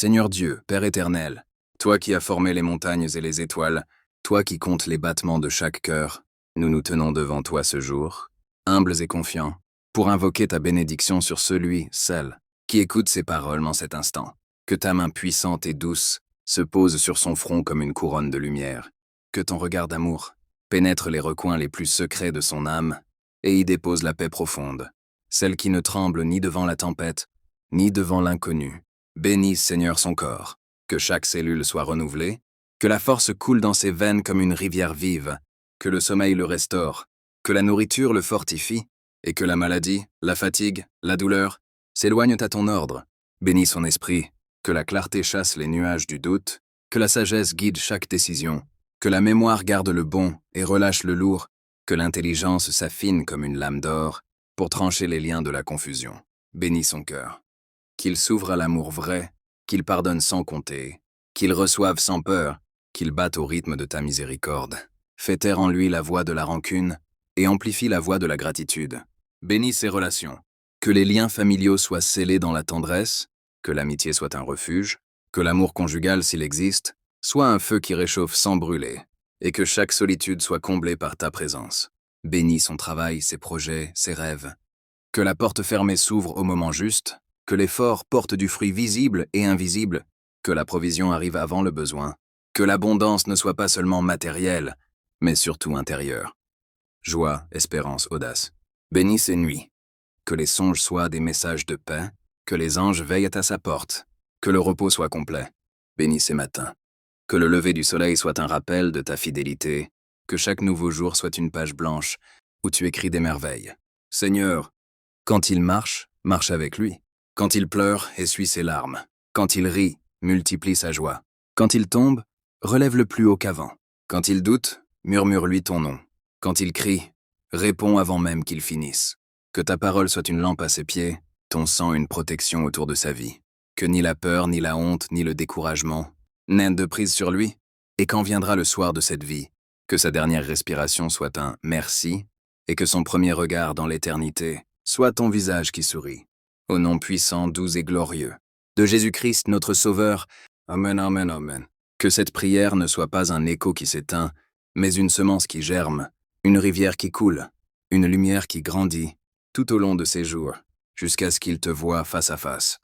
Seigneur Dieu, Père éternel, toi qui as formé les montagnes et les étoiles, toi qui comptes les battements de chaque cœur, nous nous tenons devant toi ce jour, humbles et confiants, pour invoquer ta bénédiction sur celui, celle, qui écoute ces paroles en cet instant. Que ta main puissante et douce se pose sur son front comme une couronne de lumière. Que ton regard d'amour pénètre les recoins les plus secrets de son âme et y dépose la paix profonde, celle qui ne tremble ni devant la tempête, ni devant l'inconnu. Bénisse, Seigneur, son corps, que chaque cellule soit renouvelée, que la force coule dans ses veines comme une rivière vive, que le sommeil le restaure, que la nourriture le fortifie, et que la maladie, la fatigue, la douleur s'éloignent à ton ordre. Bénis son esprit, que la clarté chasse les nuages du doute, que la sagesse guide chaque décision, que la mémoire garde le bon et relâche le lourd, que l'intelligence s'affine comme une lame d'or pour trancher les liens de la confusion. Bénis son cœur. Qu'il s'ouvre à l'amour vrai, qu'il pardonne sans compter, qu'il reçoive sans peur, qu'il batte au rythme de ta miséricorde. Fais taire en lui la voix de la rancune et amplifie la voix de la gratitude. Bénis ses relations. Que les liens familiaux soient scellés dans la tendresse, que l'amitié soit un refuge, que l'amour conjugal, s'il existe, soit un feu qui réchauffe sans brûler, et que chaque solitude soit comblée par ta présence. Bénis son travail, ses projets, ses rêves. Que la porte fermée s'ouvre au moment juste, que l'effort porte du fruit visible et invisible, que la provision arrive avant le besoin, que l'abondance ne soit pas seulement matérielle, mais surtout intérieure. Joie, espérance, audace. Bénis ses nuits. Que les songes soient des messages de paix, que les anges veillent à sa porte, que le repos soit complet. Bénis ses matins. Que le lever du soleil soit un rappel de ta fidélité, que chaque nouveau jour soit une page blanche où tu écris des merveilles. Seigneur, quand il marche, marche avec lui. Quand il pleure, essuie ses larmes. Quand il rit, multiplie sa joie. Quand il tombe, relève-le plus haut qu'avant. Quand il doute, murmure-lui ton nom. Quand il crie, réponds avant même qu'il finisse. Que ta parole soit une lampe à ses pieds, ton sang une protection autour de sa vie. Que ni la peur, ni la honte, ni le découragement n'aient de prise sur lui. Et quand viendra le soir de cette vie, que sa dernière respiration soit un « merci » et que son premier regard dans l'éternité soit ton visage qui sourit. Au nom puissant, doux et glorieux de Jésus-Christ, notre Sauveur. Amen, amen, amen. Que cette prière ne soit pas un écho qui s'éteint, mais une semence qui germe, une rivière qui coule, une lumière qui grandit, tout au long de ses jours, jusqu'à ce qu'il te voie face à face.